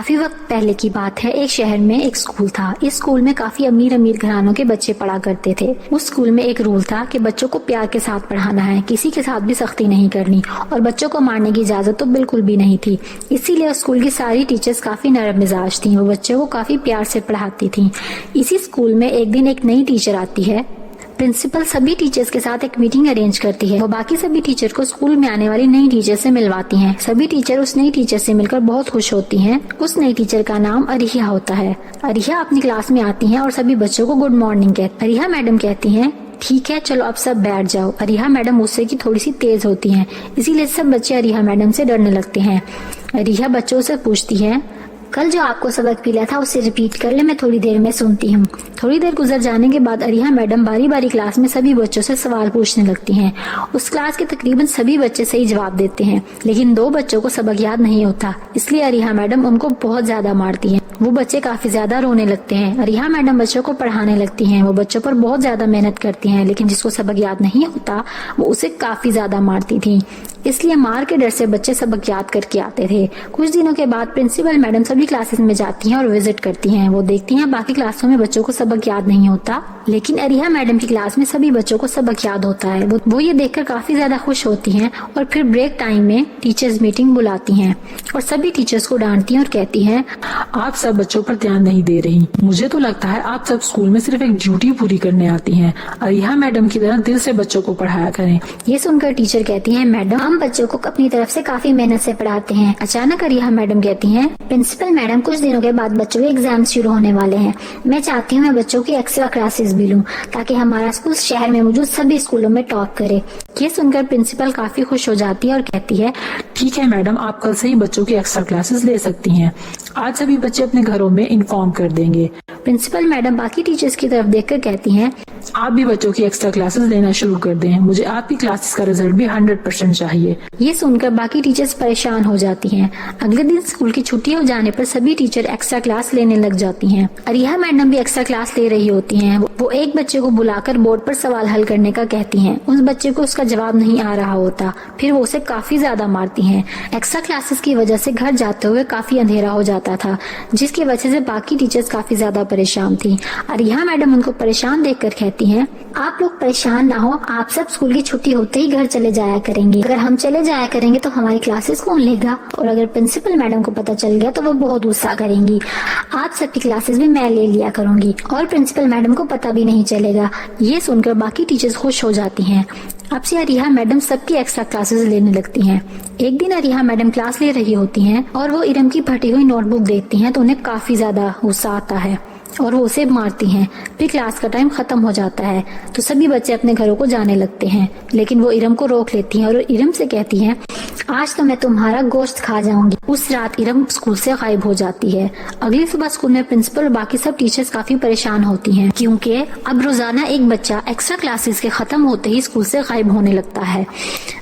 काफी वक्त पहले की बात है। एक शहर में एक स्कूल था। इस स्कूल में काफी अमीर अमीर घरानों के बच्चे पढ़ा करते थे। उस स्कूल में एक रूल था कि बच्चों को प्यार के साथ पढ़ाना है, किसी के साथ भी सख्ती नहीं करनी और बच्चों को मारने की इजाजत तो बिल्कुल भी नहीं थी। इसीलिए उस स्कूल की सारी टीचर्स काफी नरम मिजाज थी। वो बच्चों को काफी प्यार से पढ़ाती थी। इसी स्कूल में एक दिन एक नई टीचर आती है। प्रिंसिपल सभी टीचर्स के साथ एक मीटिंग अरेंज करती है। वो बाकी सभी टीचर को स्कूल में आने वाली नई टीचर से मिलवाती हैं। सभी टीचर उस नई टीचर से मिलकर बहुत खुश होती हैं। उस नई टीचर का नाम अरिया होता है। अरिया अपनी क्लास में आती हैं और सभी बच्चों को गुड मॉर्निंग कहती। अरिया मैडम कहती हैं, ठीक है चलो अब सब बैठ जाओ। अरिया मैडम मुझसे की थोड़ी सी तेज होती हैं, इसीलिए सब बच्चे अरिया मैडम से डरने लगते हैं। अरिया बच्चों से पूछती है, कल जो आपको सबक मिला था उसे रिपीट कर ले, मैं थोड़ी देर में सुनती हूँ। थोड़ी देर गुजर जाने के बाद अरिया मैडम बारी बारी क्लास में सभी बच्चों से सवाल पूछने लगती हैं। उस क्लास के तकरीबन सभी बच्चे सही जवाब देते हैं, लेकिन 2 बच्चों को सबक याद नहीं होता। इसलिए अरिया मैडम उनको बहुत ज्यादा मारती हैं। वो बच्चे काफी ज्यादा रोने लगते हैं। अरिया मैडम बच्चों को पढ़ाने लगती हैं। वो बच्चों पर बहुत ज्यादा मेहनत करती हैं, लेकिन जिसको सबक याद नहीं होता वो उसे काफी ज्यादा मारती थी। इसलिए मार के डर से बच्चे सबक याद करके आते थे। कुछ दिनों के बाद प्रिंसिपल मैडम सभी क्लासेस में जाती हैं और विजिट करती हैं। वो देखती हैं बाकी क्लासों में बच्चों को सबक याद नहीं होता, लेकिन अरिया मैडम की क्लास में सभी बच्चों को सबक याद होता है। वो ये देखकर काफी ज्यादा खुश होती हैं और फिर ब्रेक टाइम में टीचर्स मीटिंग बुलाती हैं और सभी टीचर्स को डांटती हैं और कहती हैं, आप सब बच्चों पर ध्यान नहीं दे रही। मुझे तो लगता है आप सब स्कूल में सिर्फ एक ड्यूटी पूरी करने आती हैं। अरिया मैडम की तरह दिल से बच्चों को पढ़ाया करें। ये सुनकर टीचर कहती हैं, मैडम हम बच्चों को अपनी तरफ से काफी मेहनत से पढ़ाते हैं। अचानक अरिया मैडम कहती हैं, प्रिंसिपल मैडम कुछ दिनों के बाद बच्चों के एग्जाम शुरू होने वाले हैं। मैं चाहती हूँ मैं बच्चों की एक्स्ट्रा क्लासेस भी लूँ ताकि हमारा स्कूल शहर में मौजूद सभी स्कूलों में टॉप करे। ये सुनकर प्रिंसिपल काफी खुश हो जाती है और कहती है, ठीक है मैडम, आप कल से ही बच्चों की एक्स्ट्रा क्लासेस ले सकती हैं। आज सभी बच्चे अपने घरों में इन्फॉर्म कर देंगे। प्रिंसिपल मैडम बाकी टीचर्स की तरफ देखकर कहती हैं, आप भी बच्चों की एक्स्ट्रा क्लासेस लेना शुरू कर दें। मुझे आपकी क्लासेस का रिजल्ट भी 100% चाहिए। ये सुनकर बाकी टीचर्स परेशान हो जाती हैं। अगले दिन स्कूल की छुट्टी हो जाने पर सभी टीचर एक्स्ट्रा क्लास लेने लग जाती हैं। अरिया मैडम भी एक्स्ट्रा क्लास ले रही होती हैं। वो एक बच्चे को बुलाकर बोर्ड पर सवाल हल करने का कहती हैं। उस बच्चे को उसका जवाब नहीं आ रहा होता, फिर वो उसे काफी ज्यादा मारती हैं। एक्स्ट्रा क्लासेस की वजह से घर जाते हुए काफी अंधेरा हो जाता था, जिसकी वजह से बाकी टीचर्स काफी ज्यादा परेशान थी। अरिया मैडम उनको परेशान देखकर कहती हैं, आप लोग परेशान ना हो, आप सब स्कूल की छुट्टी होते ही घर चले जाया करेंगे। अगर हम चले जाया करेंगे तो हमारी क्लासेस कौन लेगा, और अगर प्रिंसिपल मैडम को पता चल गया तो वो बहुत गुस्सा करेंगी। आप सबकी क्लासेस भी मैं ले लिया करूंगी और प्रिंसिपल मैडम को पता भी नहीं चलेगा। ये सुनकर बाकी टीचर्स खुश हो जाती हैं। अब से अरिया मैडम सबकी एक्स्ट्रा क्लासेस लेने लगती हैं। एक दिन अरिया मैडम क्लास ले रही होती हैं और वो इरम की फटी हुई नोटबुक देखती हैं तो उन्हें काफी ज्यादा गुस्सा आता है और वो उसे मारती हैं। फिर क्लास का टाइम खत्म हो जाता है तो सभी बच्चे अपने घरों को जाने लगते हैं, लेकिन वो इरम को रोक लेती हैं और इरम से कहती हैं, आज तो मैं तुम्हारा गोश्त खा जाऊंगी। उस रात इरम स्कूल से गायब हो जाती है। अगली सुबह स्कूल में प्रिंसिपल और बाकी सब टीचर्स काफी परेशान होती हैं, क्योंकि अब रोजाना एक बच्चा एक्स्ट्रा क्लासेस के खत्म होते ही स्कूल से गायब होने लगता है।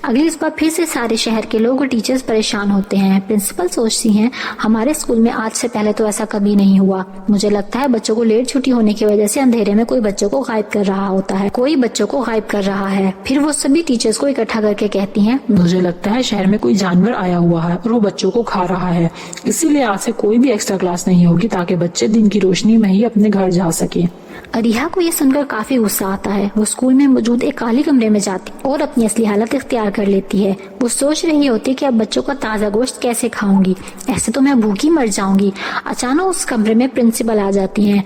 अगली सुबह फिर से सारे शहर के लोग और टीचर्स परेशान होते हैं। प्रिंसिपल सोचती हैं, हमारे स्कूल में आज से पहले तो ऐसा कभी नहीं हुआ। मुझे लगता है बच्चों को लेट छुट्टी होने की वजह से अंधेरे में कोई बच्चों को गायब कर रहा होता है, कोई बच्चों को गायब कर रहा है। फिर वो सभी टीचर्स को इकट्ठा करके कहती हैं, मुझे लगता है शहर में कोई जानवर आया हुआ है और वो बच्चों को खा रहा है। इसीलिए आज से कोई भी एक्स्ट्रा क्लास नहीं होगी ताकि बच्चे दिन की रोशनी में ही अपने घर जा सके। अरिया को ये सुनकर काफी गुस्सा आता है। वो स्कूल में मौजूद एक खाली कमरे में जाती और अपनी असली हालत इख्तियार कर लेती है। वो सोच रही होती कि अब बच्चों का ताज़ा गोश्त कैसे खाऊंगी, ऐसे तो मैं भूखी मर जाऊंगी। अचानक उस कमरे में प्रिंसिपल आ जाती हैं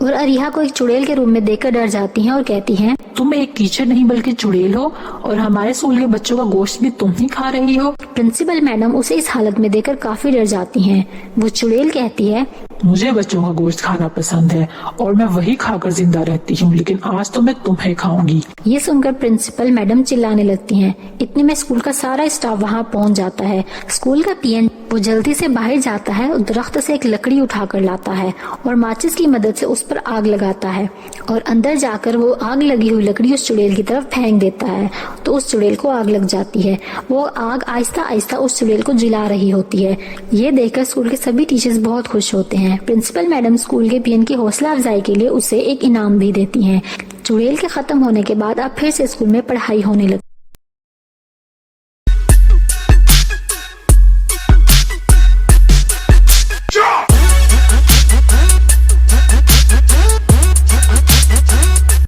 और अरिया को एक चुड़ैल के रूप में देखकर डर जाती हैं और कहती हैं, तुम एक टीचर नहीं बल्कि चुड़ैल हो और हमारे स्कूल के बच्चों का गोश्त भी तुम ही खा रही हो। प्रिंसिपल मैडम उसे इस हालत में देखकर काफी डर जाती हैं। वो चुड़ैल कहती है, मुझे बच्चों का गोश्त खाना पसंद है और मैं वही खाकर जिंदा रहती हूँ, लेकिन आज तो मैं तुम्हें खाऊंगी। ये सुनकर प्रिंसिपल मैडम चिल्लाने लगती हैं। इतने में स्कूल का सारा स्टाफ वहाँ पहुँच जाता है। स्कूल का पीएन वो जल्दी से बाहर जाता है और दरख्त से एक लकड़ी उठाकर लाता है और माचिस की मदद से उस पर आग लगाता है और अंदर जाकर वो आग लगी हुई लकड़ी उस चुड़ैल की तरफ फेंक देता है तो उस चुड़ैल को आग लग जाती है। वो आग आहिस्ता आहिस्ता उस चुड़ैल को जला रही होती है। ये देखकर स्कूल के सभी टीचर्स बहुत खुश होते हैं। प्रिंसिपल मैडम स्कूल के पीएन की हौसला अफजाई के लिए उसे एक इनाम भी देती हैं। चुड़ैल के खत्म होने के बाद अब फिर से स्कूल में पढ़ाई होने लगती